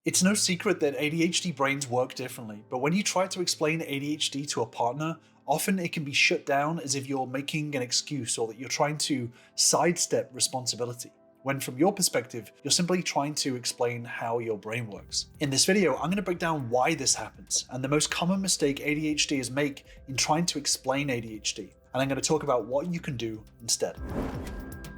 It's no secret that ADHD brains work differently, but when you try to explain ADHD to a partner, often it can be shut down as if you're making an excuse or that you're trying to sidestep responsibility. When from your perspective, you're simply trying to explain how your brain works. In this video, I'm going to break down why this happens and the most common mistake ADHDers make in trying to explain ADHD. And I'm going to talk about what you can do instead.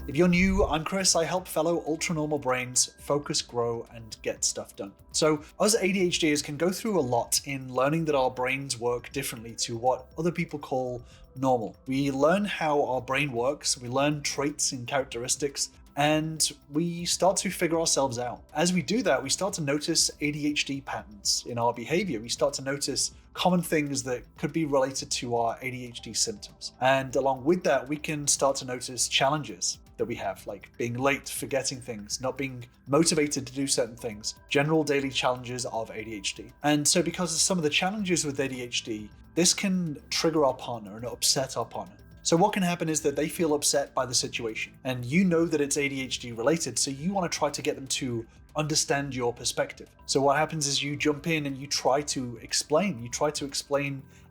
If you're new, I'm Chris. I help fellow ultra-normal brains focus, grow, and get stuff done. So us ADHDers can go through a lot in learning that our brains work differently to what other people call normal. We learn how our brain works, we learn traits and characteristics, and we start to figure ourselves out. As we do that, we start to notice ADHD patterns in our behavior. We start to notice common things that could be related to our ADHD symptoms. And along with that, we can start to notice challenges that we have, like being late, forgetting things, not being motivated to do certain things, general daily challenges of ADHD. And so because of some of the challenges with ADHD, this can trigger our partner and upset our partner. So what can happen is that they feel upset by the situation, and you know that it's ADHD related, so you want to try to get them to understand your perspective. So what happens is you jump in and you try to explain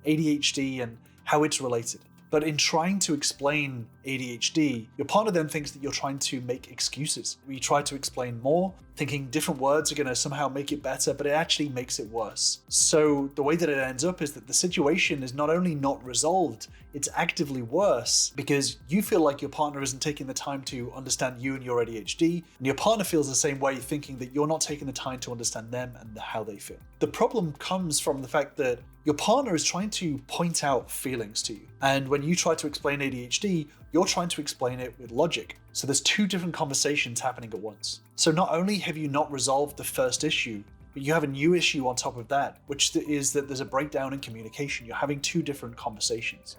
ADHD and how it's related. But in trying to explain ADHD, your partner then thinks that you're trying to make excuses. We try to explain more, thinking different words are going to somehow make it better, but it actually makes it worse. So the way that it ends up is that the situation is not only not resolved, it's actively worse because you feel like your partner isn't taking the time to understand you and your ADHD, and your partner feels the same way, thinking that you're not taking the time to understand them and how they feel. The problem comes from the fact that your partner is trying to point out feelings to you. And when you try to explain ADHD, you're trying to explain it with logic. So there's two different conversations happening at once. So not only have you not resolved the first issue, but you have a new issue on top of that, which is that there's a breakdown in communication. You're having two different conversations.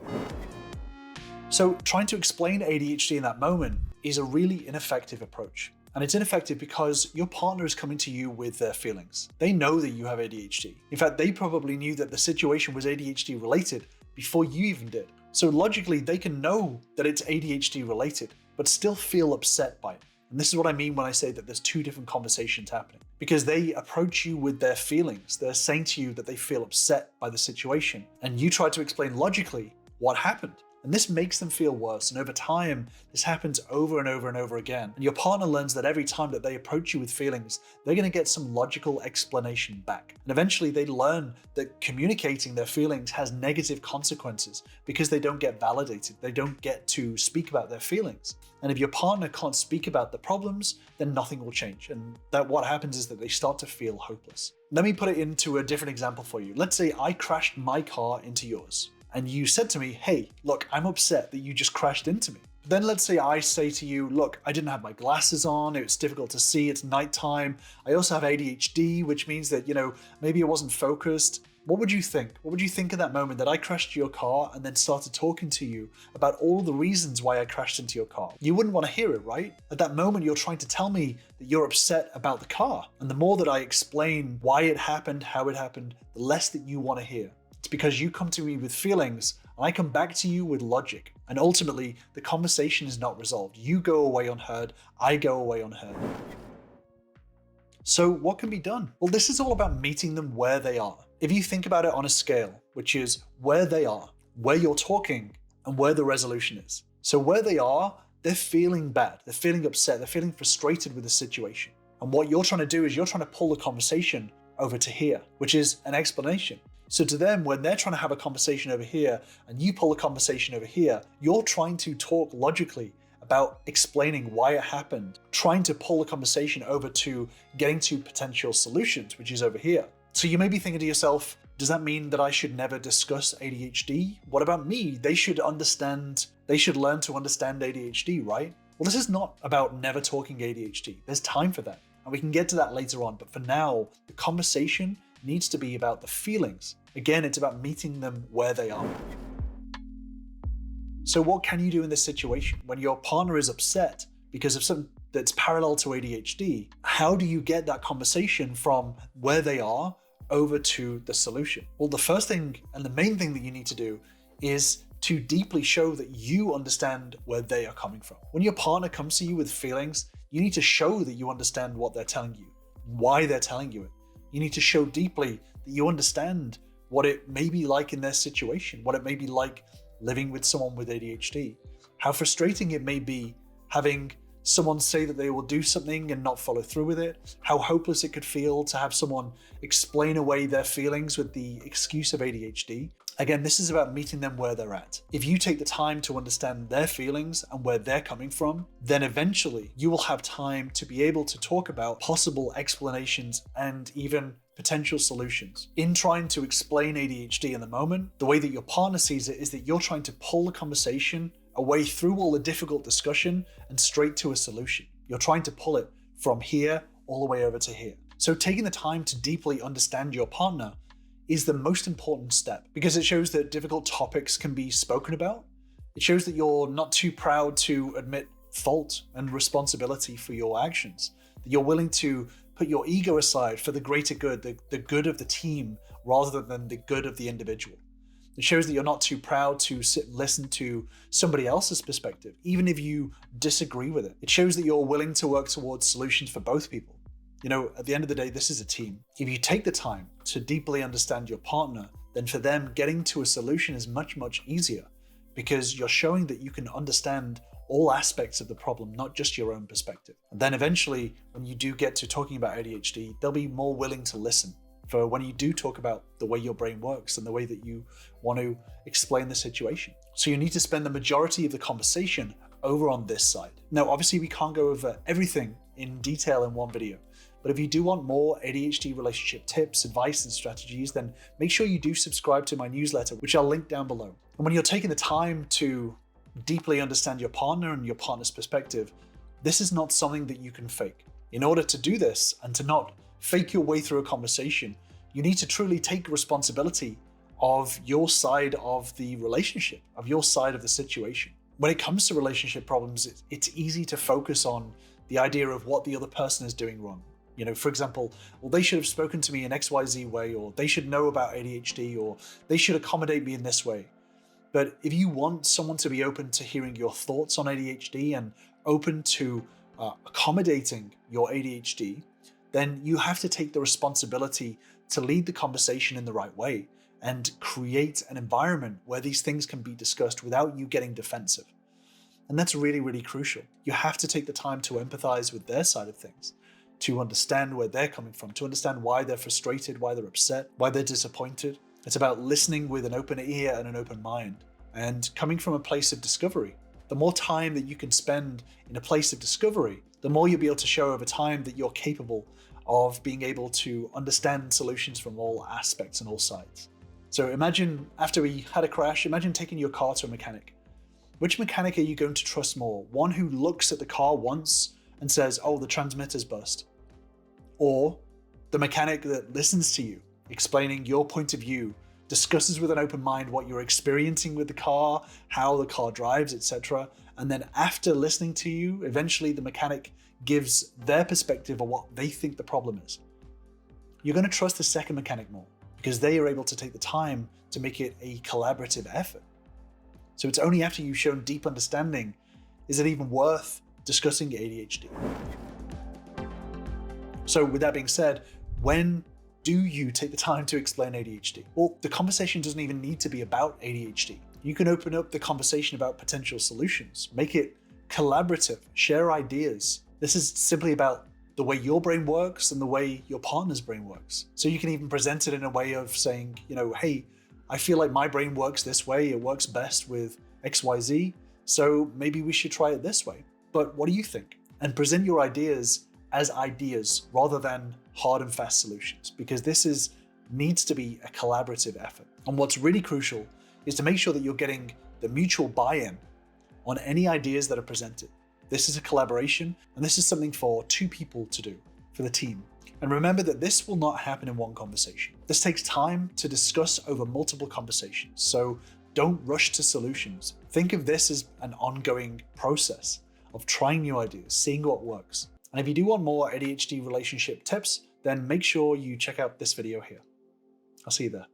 So trying to explain ADHD in that moment is a really ineffective approach. And it's ineffective because your partner is coming to you with their feelings. They know that you have ADHD. In fact, they probably knew that the situation was ADHD related before you even did. So logically, they can know that it's ADHD related, but still feel upset by it. And this is what I mean when I say that there's two different conversations happening, because they approach you with their feelings. They're saying to you that they feel upset by the situation, and you try to explain logically what happened. And this makes them feel worse. And over time, this happens over and over and over again. And your partner learns that every time that they approach you with feelings, they're going to get some logical explanation back. And eventually they learn that communicating their feelings has negative consequences because they don't get validated. They don't get to speak about their feelings. And if your partner can't speak about the problems, then nothing will change. And that what happens is that they start to feel hopeless. Let me put it into a different example for you. Let's say I crashed my car into yours. And you said to me, hey, look, I'm upset that you just crashed into me. Then let's say I say to you, look, I didn't have my glasses on, it's difficult to see, it's nighttime. I also have ADHD, which means that, maybe it wasn't focused. What would you think? What would you think in that moment that I crashed your car and then started talking to you about all the reasons why I crashed into your car? You wouldn't want to hear it, right? At that moment, you're trying to tell me that you're upset about the car. And the more that I explain why it happened, how it happened, the less that you want to hear. It's because you come to me with feelings and I come back to you with logic. And ultimately, the conversation is not resolved. You go away unheard, I go away unheard. So what can be done? Well, this is all about meeting them where they are. If you think about it on a scale, which is where they are, where you're talking, and where the resolution is. So where they are, they're feeling bad, they're feeling upset, they're feeling frustrated with the situation. And what you're trying to do is you're trying to pull the conversation over to here, which is an explanation. So to them, when they're trying to have a conversation over here and you pull a conversation over here, you're trying to talk logically about explaining why it happened, trying to pull a conversation over to getting to potential solutions, which is over here. So you may be thinking to yourself, does that mean that I should never discuss ADHD? What about me? They should learn to understand ADHD, right? Well, this is not about never talking ADHD. There's time for that. And we can get to that later on. But for now, the conversation needs to be about the feelings. Again, it's about meeting them where they are. So what can you do in this situation? When your partner is upset because of something that's parallel to ADHD, how do you get that conversation from where they are over to the solution? Well, the first thing and the main thing that you need to do is to deeply show that you understand where they are coming from. When your partner comes to you with feelings, you need to show that you understand what they're telling you, why they're telling you it. You need to show deeply that you understand what it may be like in their situation, what it may be like living with someone with ADHD, how frustrating it may be having someone say that they will do something and not follow through with it, how hopeless it could feel to have someone explain away their feelings with the excuse of ADHD. Again, this is about meeting them where they're at. If you take the time to understand their feelings and where they're coming from, then eventually you will have time to be able to talk about possible explanations and even potential solutions. In trying to explain ADHD in the moment, the way that your partner sees it is that you're trying to pull the conversation away through all the difficult discussion and straight to a solution. You're trying to pull it from here all the way over to here. So taking the time to deeply understand your partner is the most important step, because it shows that difficult topics can be spoken about. It shows that you're not too proud to admit fault and responsibility for your actions, that you're willing to put your ego aside for the greater good, the good of the team, rather than the good of the individual. It shows that you're not too proud to sit and listen to somebody else's perspective, even if you disagree with it. It shows that you're willing to work towards solutions for both people. You know, at the end of the day, this is a team. If you take the time to deeply understand your partner, then for them, getting to a solution is much, much easier, because you're showing that you can understand all aspects of the problem, not just your own perspective. And then eventually, when you do get to talking about ADHD, they'll be more willing to listen for when you do talk about the way your brain works and the way that you want to explain the situation. So you need to spend the majority of the conversation over on this side. Now, obviously we can't go over everything in detail in one video, but if you do want more ADHD relationship tips, advice, and strategies, then make sure you do subscribe to my newsletter, which I'll link down below. And when you're taking the time to deeply understand your partner and your partner's perspective, this is not something that you can fake. In order to do this and to not fake your way through a conversation, you need to truly take responsibility of your side of the relationship, of your side of the situation. When it comes to relationship problems, it's easy to focus on the idea of what the other person is doing wrong. You know, for example, well, they should have spoken to me in XYZ way, or they should know about ADHD, or they should accommodate me in this way. But if you want someone to be open to hearing your thoughts on ADHD and open to accommodating your ADHD, then you have to take the responsibility to lead the conversation in the right way and create an environment where these things can be discussed without you getting defensive. And that's really, really crucial. You have to take the time to empathize with their side of things, to understand where they're coming from, to understand why they're frustrated, why they're upset, why they're disappointed. It's about listening with an open ear and an open mind, and coming from a place of discovery. The more time that you can spend in a place of discovery, the more you'll be able to show over time that you're capable of being able to understand solutions from all aspects and all sides. So imagine after we had a crash, imagine taking your car to a mechanic. Which mechanic are you going to trust more? One who looks at the car once and says, oh, the transmitter's bust. Or the mechanic that listens to you, explaining your point of view, discusses with an open mind what you're experiencing with the car, how the car drives, etc. And then after listening to you, eventually the mechanic gives their perspective on what they think the problem is. You're going to trust the second mechanic more because they are able to take the time to make it a collaborative effort. So it's only after you've shown deep understanding is it even worth discussing ADHD. So with that being said, when do you take the time to explain ADHD? Well, the conversation doesn't even need to be about ADHD. You can open up the conversation about potential solutions, make it collaborative, share ideas. This is simply about the way your brain works and the way your partner's brain works. So you can even present it in a way of saying, you know, hey, I feel like my brain works this way. It works best with XYZ. So maybe we should try it this way. But what do you think? And present your ideas as ideas rather than hard and fast solutions, because this needs to be a collaborative effort. And what's really crucial is to make sure that you're getting the mutual buy-in on any ideas that are presented. This is a collaboration, and this is something for two people to do, for the team. And remember that this will not happen in one conversation. This takes time to discuss over multiple conversations, so don't rush to solutions. Think of this as an ongoing process of trying new ideas, seeing what works. And if you do want more ADHD relationship tips, then make sure you check out this video here. I'll see you there.